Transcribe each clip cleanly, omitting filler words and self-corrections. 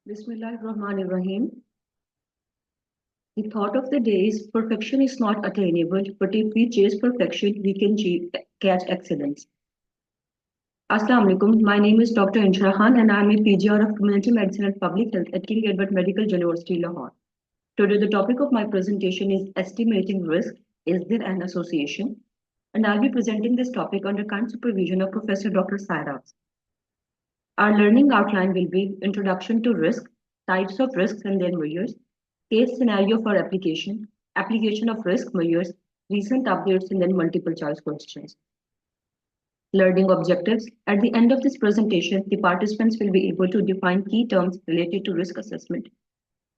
Bismillahirrahmanirrahim. The thought of the day is perfection is not attainable, but if we chase perfection, we can catch excellence. Assalamu alaikum. My name is Dr. Inshrah and I am a PGR of Community Medicine and Public Health at King Edward Medical University, Lahore. Today, the topic of my presentation is estimating risk. Is there an association? And I'll be presenting this topic under kind supervision of Professor Dr. Sairaj. Our learning outline will be introduction to risk, types of risks and their measures, case scenario for application, application of risk measures, recent updates, and then multiple choice questions. Learning objectives. At the end of this presentation, the participants will be able to define key terms related to risk assessment,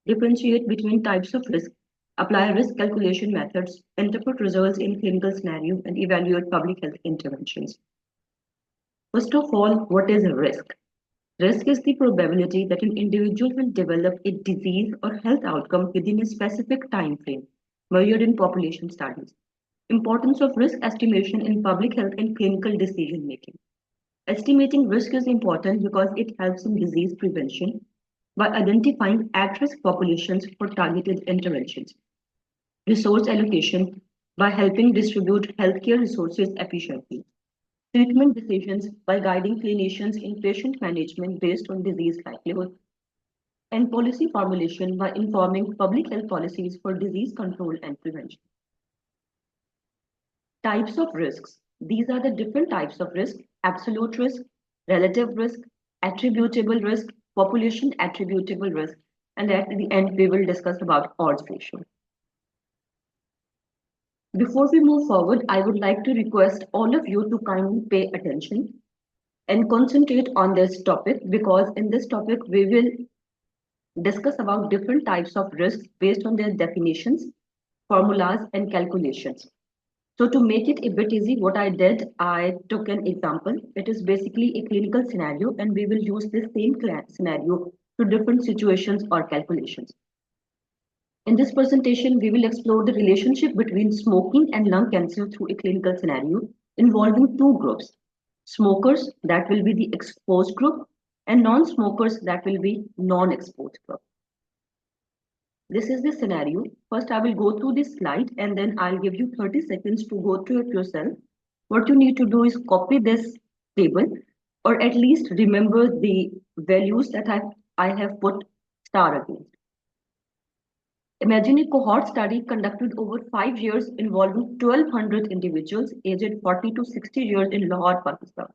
differentiate between types of risk, apply risk calculation methods, interpret results in clinical scenario, and evaluate public health interventions. First of all, what is a risk? Risk is the probability that an individual will develop a disease or health outcome within a specific time frame, measured in population studies. Importance of risk estimation in public health and clinical decision making. Estimating risk is important because it helps in disease prevention by identifying at-risk populations for targeted interventions. Resource allocation by helping distribute healthcare resources efficiently. Treatment decisions by guiding clinicians in patient management based on disease likelihood, and policy formulation by informing public health policies for disease control and prevention. Types of risks. These are the different types of risk: absolute risk, relative risk, attributable risk, population attributable risk, and at the end we will discuss about odds ratio. Before we move forward, I would like to request all of you to kindly pay attention and concentrate on this topic because in this topic we will discuss about different types of risks based on their definitions, formulas, and calculations. So to make it a bit easy, what I did, I took an example. It is basically a clinical scenario and we will use this same scenario to different situations or calculations. In this presentation, we will explore the relationship between smoking and lung cancer through a clinical scenario involving two groups: smokers, that will be the exposed group, and non-smokers, that will be non-exposed group. This is the scenario. First, I will go through this slide and then I'll give you 30 seconds to go through it yourself. What you need to do is copy this table or at least remember the values that I have put star against. Imagine a cohort study conducted over 5 years involving 1,200 individuals aged 40 to 60 years in Lahore, Pakistan.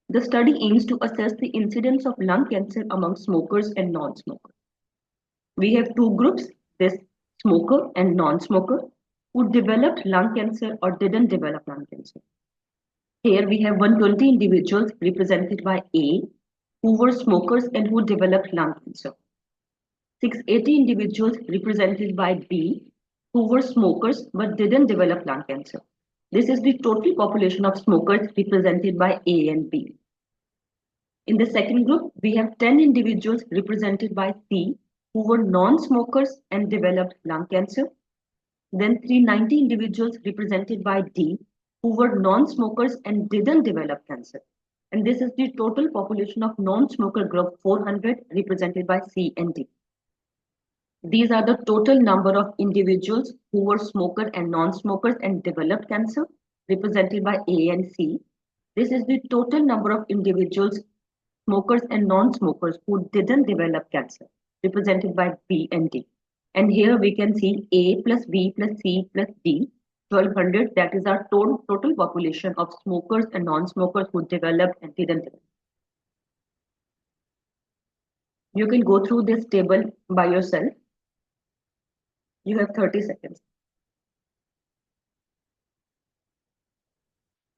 The study aims to assess the incidence of lung cancer among smokers and non-smokers. We have two groups, this smoker and non-smoker, who developed lung cancer or didn't develop lung cancer. Here we have 120 individuals represented by A, who were smokers and who developed lung cancer. 680 individuals represented by B, who were smokers but didn't develop lung cancer. This is the total population of smokers represented by A and B. In the second group, we have 10 individuals represented by C, who were non-smokers and developed lung cancer. Then 390 individuals represented by D, who were non-smokers and didn't develop cancer. And this is the total population of non-smoker group 400 represented by C and D. These are the total number of individuals who were smoker and non-smokers and developed cancer represented by A and C. This is the total number of individuals, smokers and non-smokers who didn't develop cancer represented by B and D. And here we can see A plus B plus C plus D, 1,200. That is our total population of smokers and non-smokers who developed and didn't develop. You can go through this table by yourself. You have 30 seconds.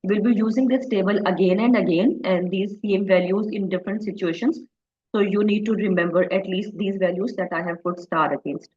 We'll be using this table again and again and these same values in different situations. So you need to remember at least these values that I have put star against.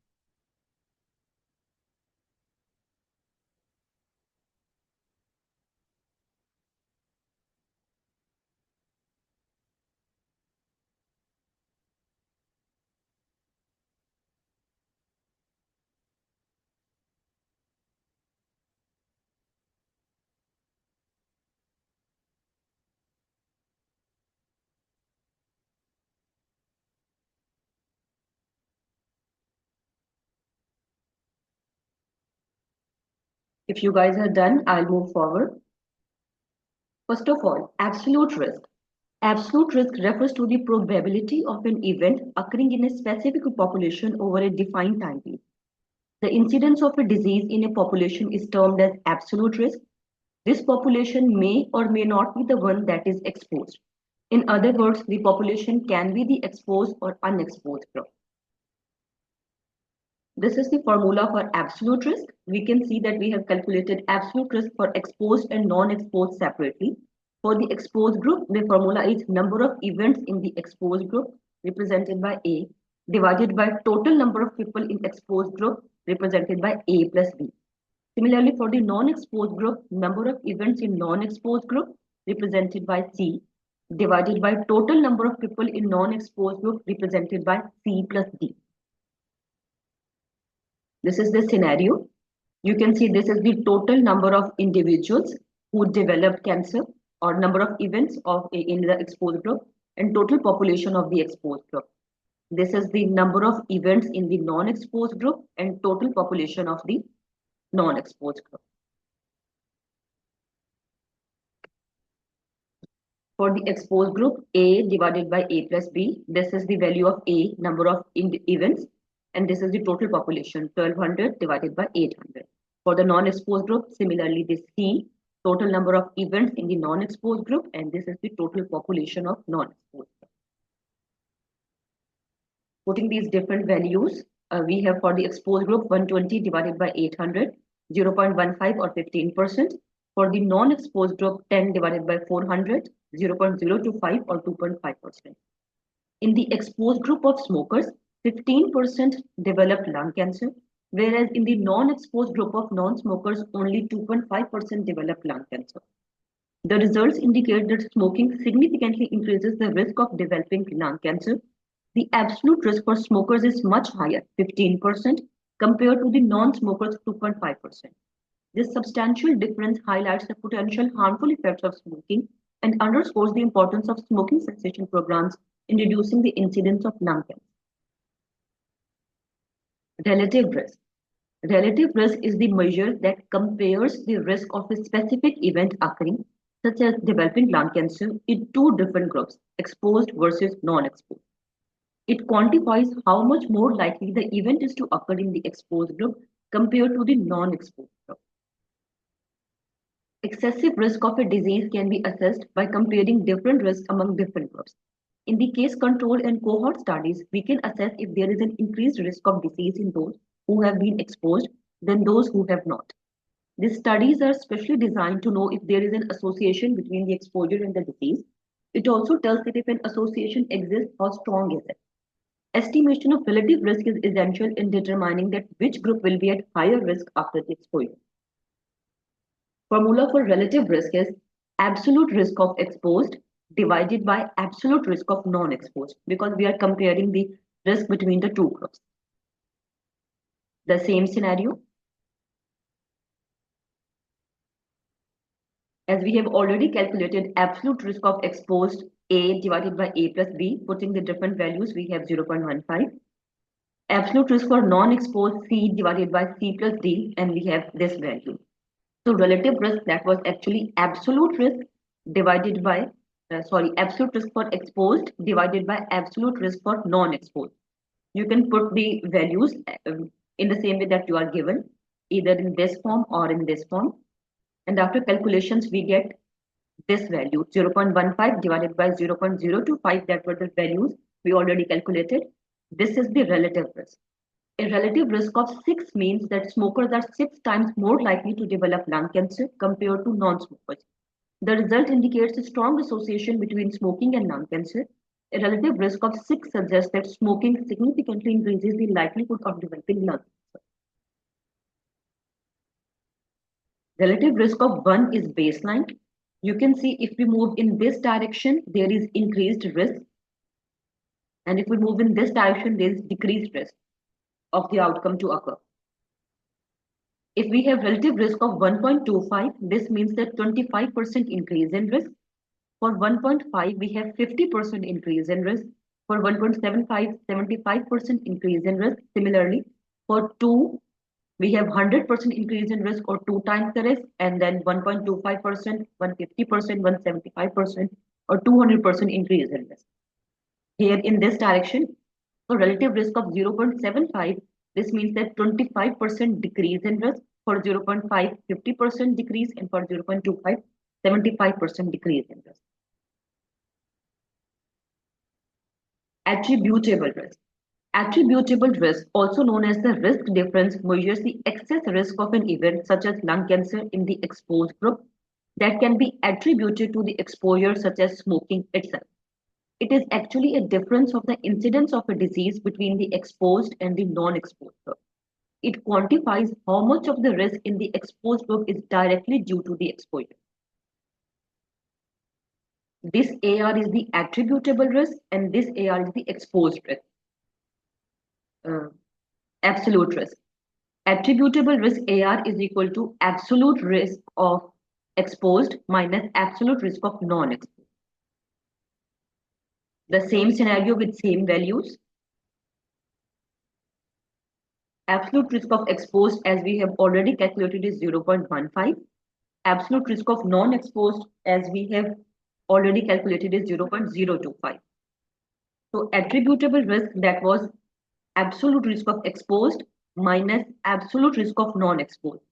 If you guys are done, I'll move forward. First of all, absolute risk. Absolute risk refers to the probability of an event occurring in a specific population over a defined time period. The incidence of a disease in a population is termed as absolute risk. This population may or may not be the one that is exposed. In other words, the population can be the exposed or unexposed group. This is the formula for absolute risk. We can see that we have calculated absolute risk for exposed and non-exposed separately. For the exposed group, the formula is number of events in the exposed group represented by A divided by total number of people in exposed group represented by A plus B. Similarly, for the non-exposed group, number of events in non-exposed group represented by C divided by total number of people in non-exposed group represented by C plus D. This is the scenario. You can see this is the total number of individuals who developed cancer or number of events in the exposed group and total population of the exposed group. This is the number of events in the non-exposed group and total population of the non-exposed group. For the exposed group, A divided by A plus B, this is the value of A, number of events, and this is the total population, 1200 divided by 800. For the non-exposed group, similarly, this C, total number of events in the non-exposed group, and this is the total population of non-exposed group. Putting these different values, we have for the exposed group 120 divided by 800, 0.15 or 15%. For the non-exposed group, 10 divided by 400, 0.025 or 2.5%. In the exposed group of smokers, 15% developed lung cancer, whereas in the non-exposed group of non-smokers, only 2.5% developed lung cancer. The results indicate that smoking significantly increases the risk of developing lung cancer. The absolute risk for smokers is much higher, 15%, compared to the non-smokers, 2.5%. This substantial difference highlights the potential harmful effects of smoking and underscores the importance of smoking cessation programs in reducing the incidence of lung cancer. Relative risk. Relative risk is the measure that compares the risk of a specific event occurring, such as developing lung cancer, in two different groups, exposed versus non-exposed. It quantifies how much more likely the event is to occur in the exposed group compared to the non-exposed group. Excessive risk of a disease can be assessed by comparing different risks among different groups. In the case control and cohort studies, we can assess if there is an increased risk of disease in those who have been exposed than those who have not. These studies are specially designed to know if there is an association between the exposure and the disease. It also tells that if an association exists, how strong is it. Estimation of relative risk is essential in determining that which group will be at higher risk after the exposure. Formula for relative risk is absolute risk of exposed divided by absolute risk of non-exposed, because we are comparing the risk between the two groups. The same scenario. As we have already calculated absolute risk of exposed A divided by A plus B, putting the different values, we have 0.15. Absolute risk for non-exposed C divided by C plus D, and we have this value. So relative risk, that was actually absolute risk divided by, absolute risk for exposed divided by absolute risk for non-exposed. You can put the values in the same way that you are given, either in this form or in this form. And after calculations, we get this value, 0.15 divided by 0.025, that were the values we already calculated. This is the relative risk. A relative risk of 6 means that smokers are 6 times more likely to develop lung cancer compared to non-smokers. The result indicates a strong association between smoking and lung cancer. A relative risk of 6 suggests that smoking significantly increases the likelihood of developing lung cancer. Relative risk of 1 is baseline. You can see if we move in this direction, there is increased risk. And if we move in this direction, there is decreased risk of the outcome to occur. If we have relative risk of 1.25, this means that 25% increase in risk. For 1.5, we have 50% increase in risk. For 1.75, 75% increase in risk. Similarly, for 2, We have 100% increase in risk or two times the risk, and then 1.25%, 150%, 175%, or 200% increase in risk. Here in this direction, a relative risk of 0.75, this means that 25% decrease in risk, for 0.5, 50% decrease, and for 0.25, 75% decrease in risk. Attributable risk. Attributable risk, also known as the risk difference, measures the excess risk of an event such as lung cancer in the exposed group that can be attributed to the exposure such as smoking itself. It is actually a difference of the incidence of a disease between the exposed and the non-exposed group. It quantifies how much of the risk in the exposed group is directly due to the exposure. This AR is the attributable risk and this AR is the exposed risk. Absolute risk. Attributable risk AR is equal to absolute risk of exposed minus absolute risk of non-exposed. The same scenario with same values. Absolute risk of exposed, as we have already calculated, is 0.15. Absolute risk of non-exposed, as we have already calculated, is 0.025. So attributable risk, that was absolute risk of exposed minus absolute risk of non-exposed.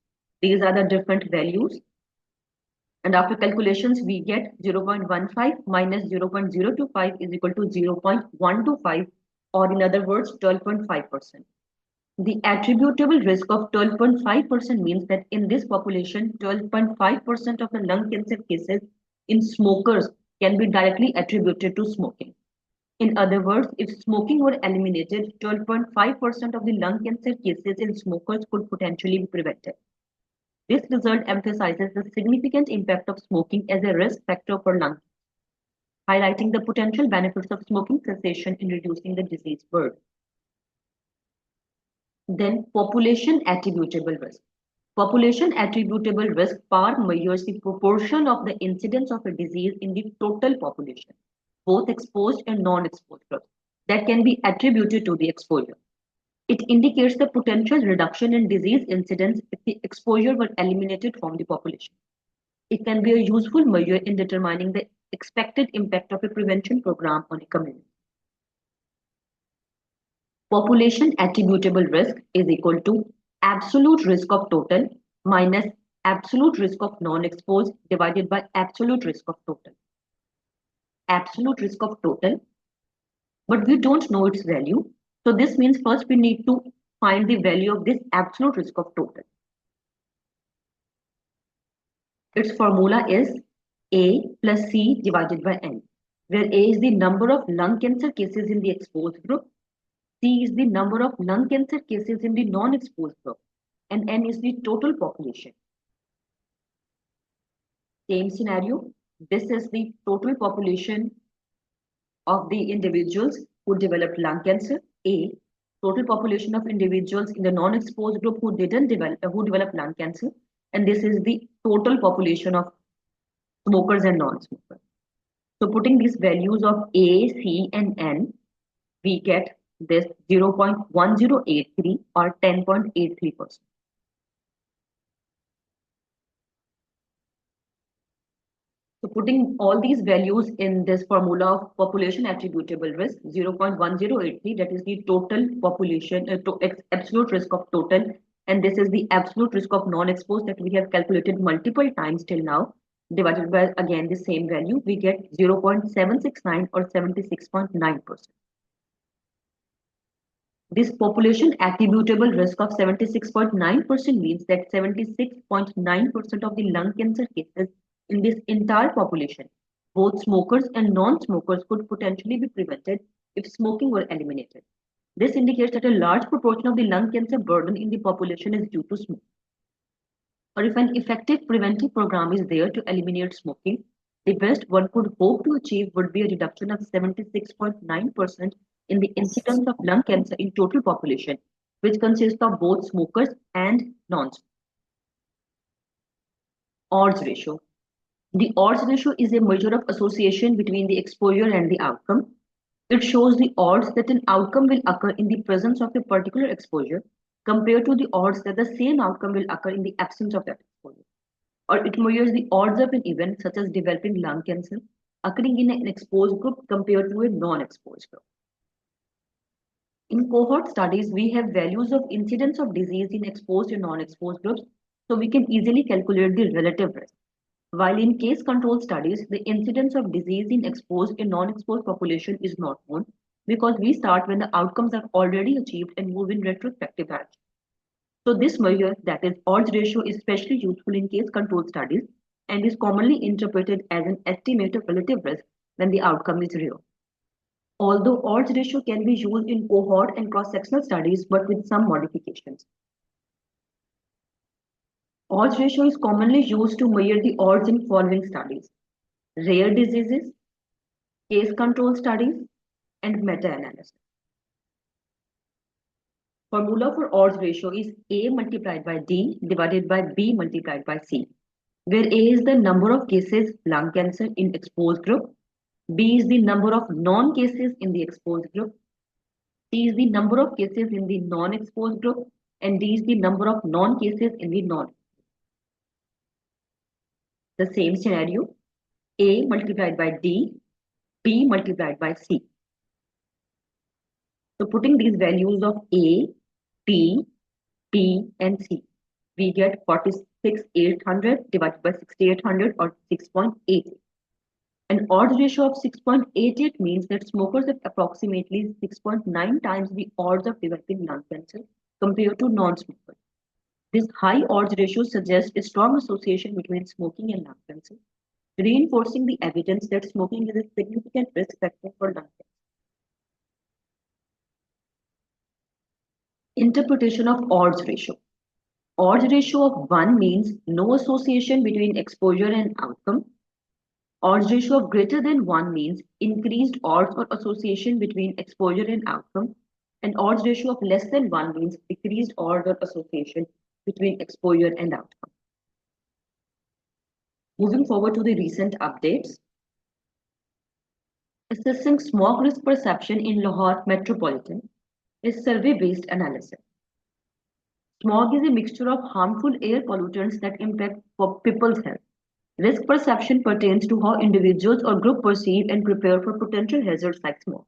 These are the different values. And after calculations, we get 0.15 minus 0.025 is equal to 0.125, or in other words, 12.5%. The attributable risk of 12.5% means that in this population, 12.5% of the lung cancer cases in smokers can be directly attributed to smoking. In other words, if smoking were eliminated, 12.5% of the lung cancer cases in smokers could potentially be prevented. This result emphasizes the significant impact of smoking as a risk factor for lung cancer, highlighting the potential benefits of smoking cessation in reducing the disease burden. Then population attributable risk. Population attributable risk PAR measures the proportion of the incidence of a disease in the total population, both exposed and non-exposed groups, that can be attributed to the exposure. It indicates the potential reduction in disease incidence if the exposure were eliminated from the population. It can be a useful measure in determining the expected impact of a prevention program on a community. Population attributable risk is equal to absolute risk of total minus absolute risk of non-exposed divided by absolute risk of total. Absolute risk of total, but we don't know its value. So this means first we need to find the value of this absolute risk of total. Its formula is A plus C divided by N, where A is the number of lung cancer cases in the exposed group, C is the number of lung cancer cases in the non-exposed group, and N is the total population. Same scenario, this is the total population of the individuals who developed lung cancer, A, total population of individuals in the non-exposed group who developed lung cancer, and this is the total population of smokers and non-smokers. So putting these values of A, C, and N, we get this 0.1083 or 10.83%. So putting all these values in this formula of population attributable risk, 0.1083, that is the total population, absolute risk of total, and this is the absolute risk of non-exposed that we have calculated multiple times till now, divided by again the same value, we get 0.769 or 76.9%. This population attributable risk of 76.9% means that 76.9% of the lung cancer cases in this entire population, both smokers and non-smokers, could potentially be prevented if smoking were eliminated. This indicates that a large proportion of the lung cancer burden in the population is due to smoking. Or if an effective preventive program is there to eliminate smoking, the best one could hope to achieve would be a reduction of 76.9% in the incidence of lung cancer in total population, which consists of both smokers and non-smokers. Odds ratio. The odds ratio is a measure of association between the exposure and the outcome. It shows the odds that an outcome will occur in the presence of a particular exposure compared to the odds that the same outcome will occur in the absence of that exposure. Or it measures the odds of an event such as developing lung cancer occurring in an exposed group compared to a non-exposed group. In cohort studies, we have values of incidence of disease in exposed and non-exposed groups, so we can easily calculate the relative risk. While in case control studies, the incidence of disease in exposed and non-exposed population is not known because we start when the outcomes are already achieved and move in retrospective direction. So this measure, that is odds ratio, is especially useful in case control studies and is commonly interpreted as an estimate of relative risk when the outcome is real. Although odds ratio can be used in cohort and cross-sectional studies, but with some modifications. Odds ratio is commonly used to measure the odds in following studies: rare diseases, case control studies, and meta-analysis. Formula for odds ratio is A multiplied by D divided by B multiplied by C, where A is the number of cases lung cancer in exposed group, B is the number of non-cases in the exposed group, C is the number of cases in the non-exposed group, and D is the number of non-cases in the non. The same scenario, A multiplied by D, B multiplied by C. So putting these values of A, D, B, and C, we get 46,800 divided by 6,800 or 6.88. An odds ratio of 6.88 means that smokers have approximately 6.9 times the odds of developing lung cancer compared to non-smokers. This high odds ratio suggests a strong association between smoking and lung cancer, reinforcing the evidence that smoking is a significant risk factor for lung cancer. Interpretation of odds ratio. Odds ratio of 1 means no association between exposure and outcome. Odds ratio of greater than 1 means increased odds or association between exposure and outcome. And odds ratio of less than 1 means decreased odds or association between exposure and outcome. Moving forward to the recent updates. Assessing smog risk perception in Lahore Metropolitan is survey-based analysis. Smog is a mixture of harmful air pollutants that impact people's health. Risk perception pertains to how individuals or groups perceive and prepare for potential hazards like smog.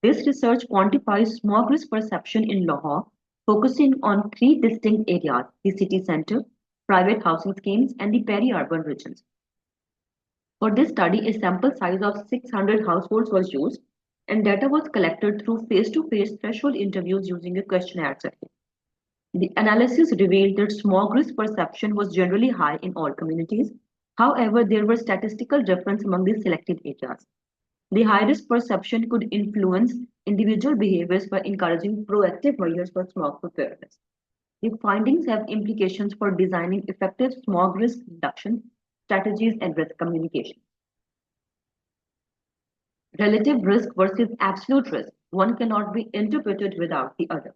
This research quantifies smog risk perception in Lahore, focusing on 3 distinct areas: the city center, private housing schemes, and the peri-urban regions. For this study, a sample size of 600 households was used, and data was collected through face-to-face threshold interviews using a questionnaire survey. The analysis revealed that smog risk perception was generally high in all communities. However, there were statistical differences among the selected areas. The high risk perception could influence individual behaviors by encouraging proactive measures for smog preparedness. The findings have implications for designing effective smog risk reduction strategies and risk communication. Relative risk versus absolute risk. One cannot be interpreted without the other.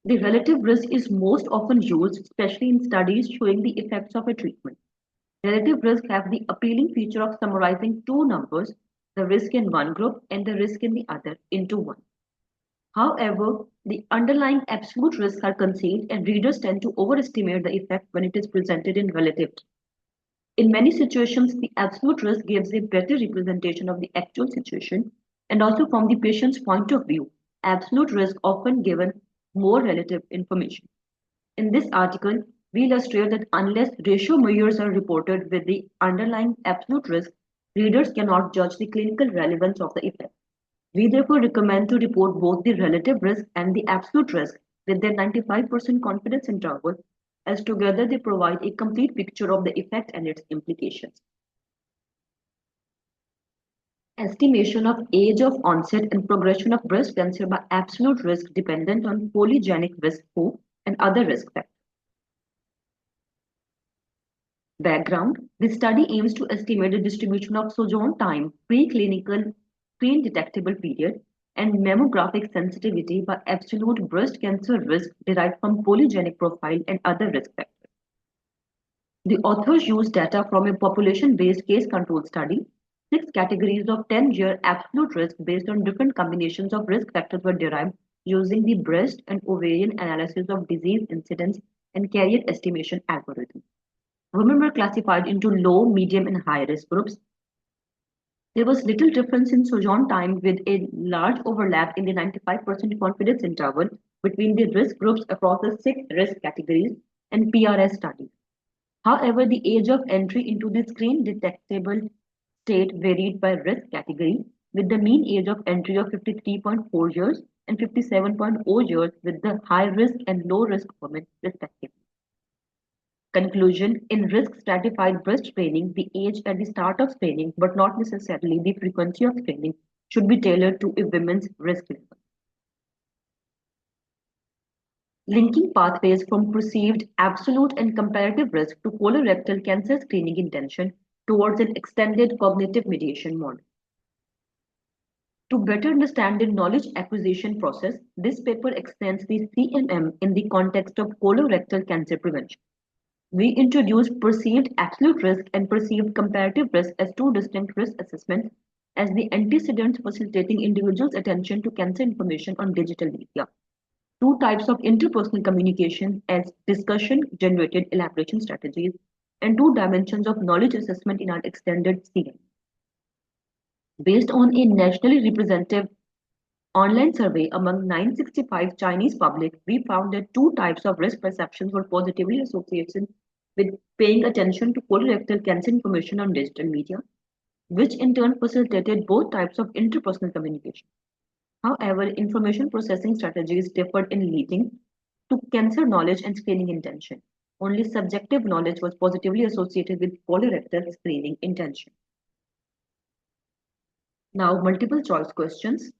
The relative risk is most often used, especially in studies showing the effects of a treatment. Relative risk has the appealing feature of summarizing 2 numbers, the risk in one group and the risk in the other, into one. However, the underlying absolute risks are concealed and readers tend to overestimate the effect when it is presented in relative. In many situations, the absolute risk gives a better representation of the actual situation, and also from the patient's point of view, absolute risk often given more relative information. In this article, we illustrate that unless ratio measures are reported with the underlying absolute risk, readers cannot judge the clinical relevance of the effect. We therefore recommend to report both the relative risk and the absolute risk with their 95% confidence interval, as together they provide a complete picture of the effect and its implications. Estimation of age of onset and progression of breast cancer by absolute risk dependent on polygenic risk pool and other risk factors. Background: this study aims to estimate the distribution of sojourn time, preclinical, pre-detectable period, and mammographic sensitivity by absolute breast cancer risk derived from polygenic profile and other risk factors. The authors used data from a population-based case control study. 6 categories of 10-year absolute risk based on different combinations of risk factors were derived using the breast and ovarian analysis of disease incidence and carrier estimation algorithm. Women were classified into low, medium, and high risk groups. There was little difference in sojourn time with a large overlap in the 95% confidence interval between the risk groups across the six risk categories and PRS studies. However, the age of entry into the screen detectable state varied by risk category, with the mean age of entry of 53.4 years and 57.0 years with the high risk and low risk women, respectively. Conclusion: in risk stratified breast screening, the age at the start of screening, but not necessarily the frequency of screening, should be tailored to a woman's risk level. Linking pathways from perceived absolute and comparative risk to colorectal cancer screening intention towards an extended cognitive mediation model. To better understand the knowledge acquisition process, this paper extends the CMM in the context of colorectal cancer prevention. We introduce perceived absolute risk and perceived comparative risk as two distinct risk assessments as the antecedents facilitating individuals' attention to cancer information on digital media. Two types of interpersonal communication as discussion-generated elaboration strategies, and two dimensions of knowledge assessment in our extended CM. Based on a nationally representative online survey among 965 Chinese public, we found that two types of risk perceptions were positively associated with paying attention to colorectal cancer information on digital media, which in turn facilitated both types of interpersonal communication. However, information processing strategies differed in leading to cancer knowledge and screening intention. Only subjective knowledge was positively associated with colorectal screening intention. Now, multiple choice questions.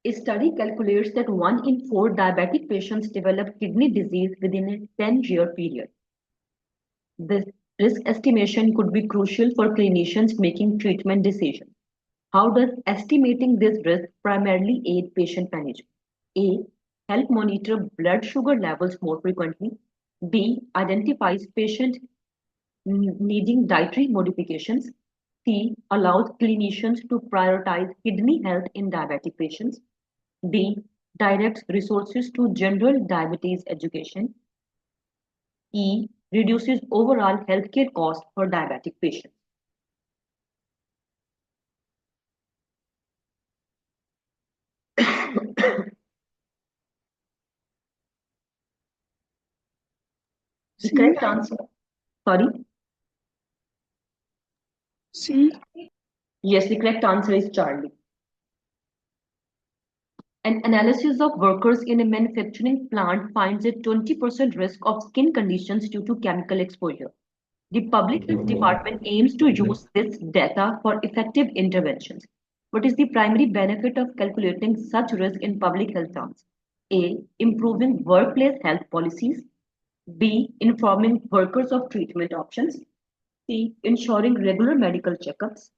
A study calculates that 1 in 4 diabetic patients develop kidney disease within a 10-year period. This risk estimation could be crucial for clinicians making treatment decisions. How does estimating this risk primarily aid patient management? A. Help monitor blood sugar levels more frequently. B. Identifies patient needing dietary modifications. C. Allows clinicians to prioritize kidney health in diabetic patients. D. Directs resources to general diabetes education. E. Reduces overall healthcare costs for diabetic patients. The C. correct answer. Sorry. C. Yes, the correct answer is Charlie. An analysis of workers in a manufacturing plant finds a 20% risk of skin conditions due to chemical exposure. The Public Health Department aims to use this data for effective interventions. What is the primary benefit of calculating such risk in public health terms? A. Improving workplace health policies. B. Informing workers of treatment options. C. Ensuring regular medical checkups.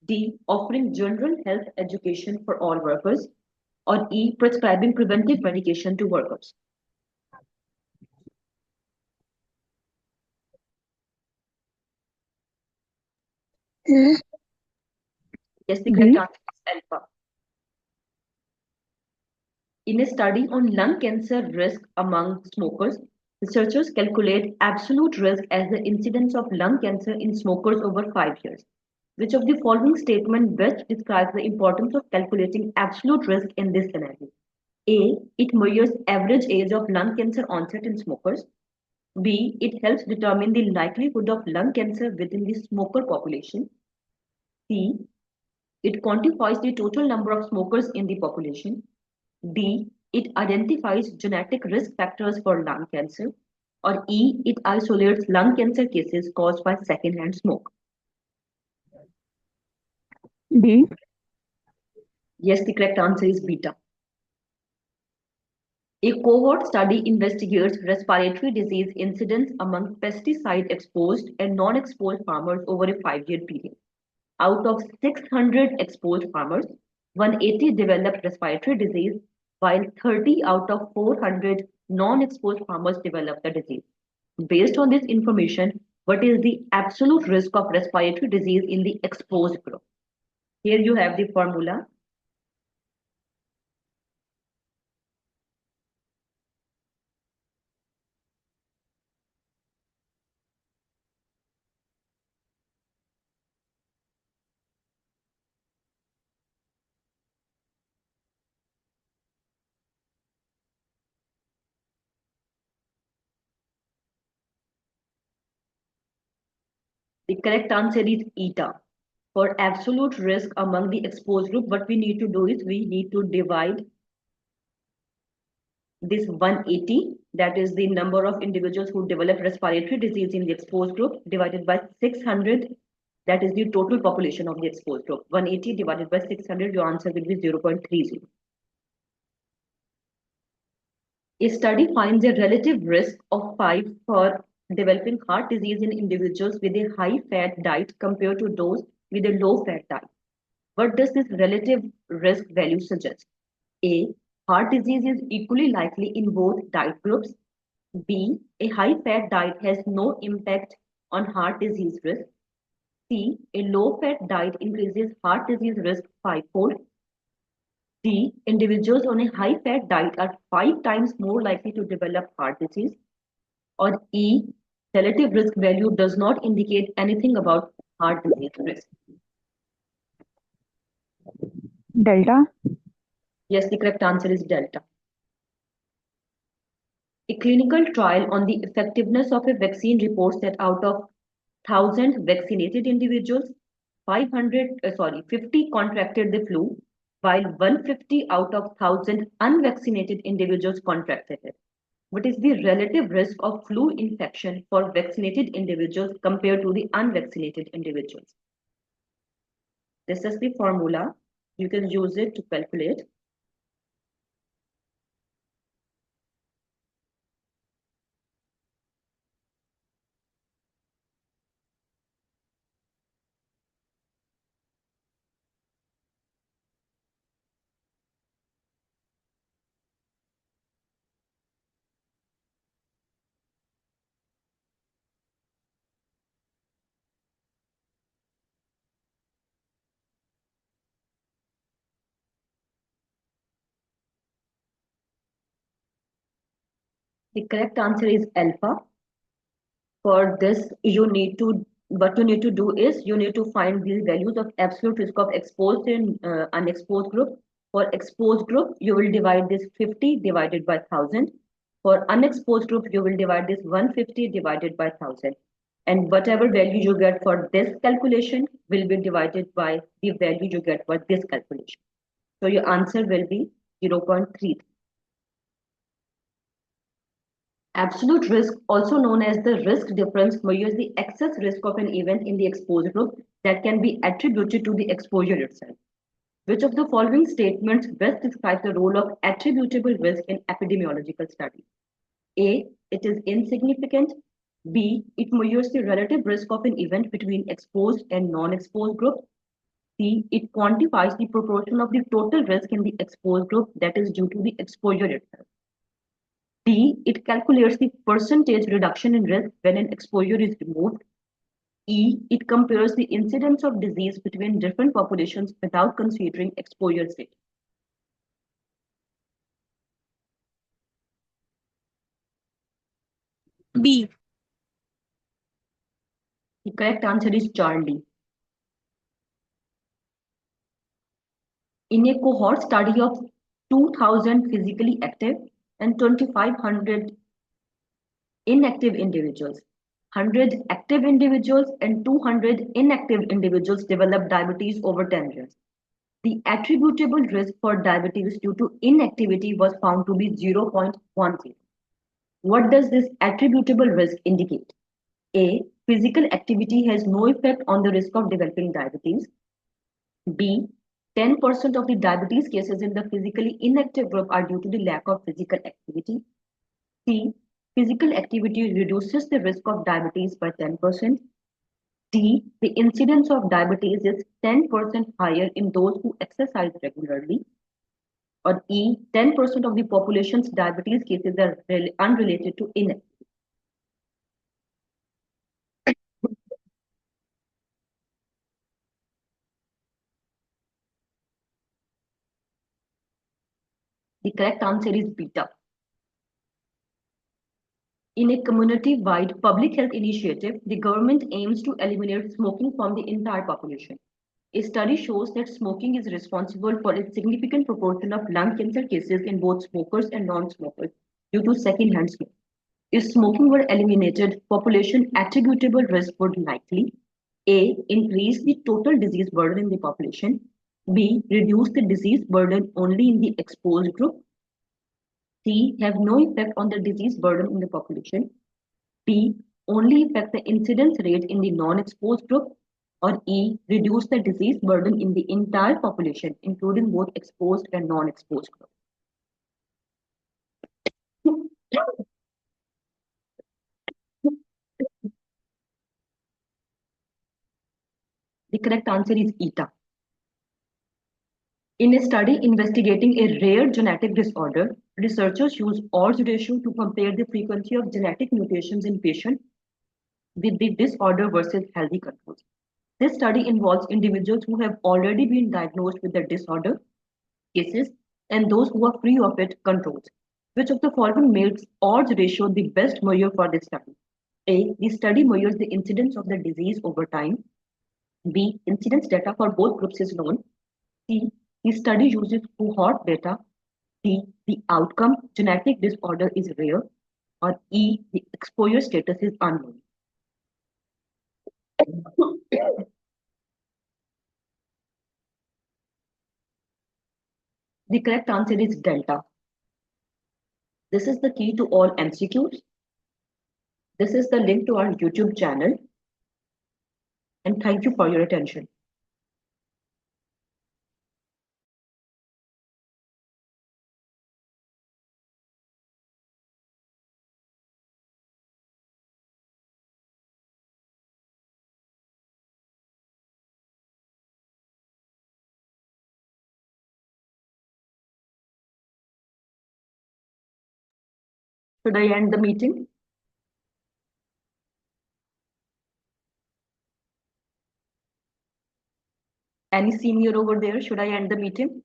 D. Offering general health education for all workers. Or E. Prescribing preventive medication to workers. A. Yes, the correct B. answer is alpha. In a study on lung cancer risk among smokers, researchers calculate absolute risk as the incidence of lung cancer in smokers over 5 years. Which of the following statement best describes the importance of calculating absolute risk in this scenario? A. It measures average age of lung cancer onset in smokers. B. It helps determine the likelihood of lung cancer within the smoker population. C. It quantifies the total number of smokers in the population. D. It identifies genetic risk factors for lung cancer. Or E. It isolates lung cancer cases caused by secondhand smoke. B. Yes, the correct answer is beta. A cohort study investigates respiratory disease incidence among pesticide exposed and non-exposed farmers over a 5-year period. Out of 600 exposed farmers, 180 developed respiratory disease, while 30 out of 400 non-exposed farmers developed the disease. Based on this information, what is the absolute risk of respiratory disease in the exposed group? Here you have the formula. The correct answer is eta. For absolute risk among the exposed group, what we need to do is we need to divide this 180, that is the number of individuals who develop respiratory disease in the exposed group, divided by 600, that is the total population of the exposed group. 180 divided by 600, your answer will be 0.30. A study finds a relative risk of 5 for developing heart disease in individuals with a high fat diet compared to those with a low fat diet. What does this relative risk value suggest? A. Heart disease is equally likely in both diet groups. B. A high fat diet has no impact on heart disease risk. C. A low fat diet increases heart disease risk fivefold. D. Individuals on a high fat diet are 5 times more likely to develop heart disease. Or E. Relative risk value does not indicate anything about heart disease risk. Delta. Yes, the correct answer is delta. A clinical trial on the effectiveness of a vaccine reports that out of 1,000 vaccinated individuals, 50 contracted the flu, while 150 out of 1,000 unvaccinated individuals contracted it. What is the relative risk of flu infection for vaccinated individuals compared to the unvaccinated individuals? This is the formula. You can use it to calculate. The correct answer is alpha. For this, what you need to do is you need to find the values of absolute risk of exposed and unexposed group. For exposed group, you will divide this 50 divided by 1,000. For unexposed group, you will divide this 150 divided by 1,000. And whatever value you get for this calculation will be divided by the value you get for this calculation. So your answer will be 0.3. Absolute risk, also known as the risk difference, measures the excess risk of an event in the exposed group that can be attributed to the exposure itself. Which of the following statements best describes the role of attributable risk in epidemiological studies? A. It is insignificant. B. It measures the relative risk of an event between exposed and non-exposed groups. C. It quantifies the proportion of the total risk in the exposed group that is due to the exposure itself. D. It calculates the percentage reduction in risk when an exposure is removed. E. It compares the incidence of disease between different populations without considering exposure state. B. The correct answer is Charlie. In a cohort study of 2,000 physically active and 2,500 inactive individuals, 100 active individuals and 200 inactive individuals developed diabetes over 10 years. The attributable risk for diabetes due to inactivity was found to be 0.10. What does this attributable risk indicate? A. Physical activity has no effect on the risk of developing diabetes. B. 10% of the diabetes cases in the physically inactive group are due to the lack of physical activity. C. Physical activity reduces the risk of diabetes by 10%. D. The incidence of diabetes is 10% higher in those who exercise regularly. Or E. 10% of the population's diabetes cases are unrelated to inactivity. The correct answer is beta. In a community-wide public health initiative, the government aims to eliminate smoking from the entire population. A study shows that smoking is responsible for a significant proportion of lung cancer cases in both smokers and non-smokers due to secondhand smoke. If smoking were eliminated, population attributable risk would likely A. Increase the total disease burden in the population. B. Reduce the disease burden only in the exposed group. C. Have no effect on the disease burden in the population. D. Only affect the incidence rate in the non-exposed group. Or E. Reduce the disease burden in the entire population, including both exposed and non-exposed groups. The correct answer is ETA. In a study investigating a rare genetic disorder, researchers used odds ratio to compare the frequency of genetic mutations in patients with the disorder versus healthy controls. This study involves individuals who have already been diagnosed with the disorder cases and those who are free of it controls. Which of the following makes odds ratio the best measure for this study? A. The study measures the incidence of the disease over time. B. Incidence data for both groups is known. C. The study uses cohort data. D. The outcome genetic disorder is rare. Or E. The exposure status is unknown. The correct answer is delta. This is the key to all MCQs. This is the link to our YouTube channel. And thank you for your attention. Should I end the meeting? Any senior over there? Should I end the meeting?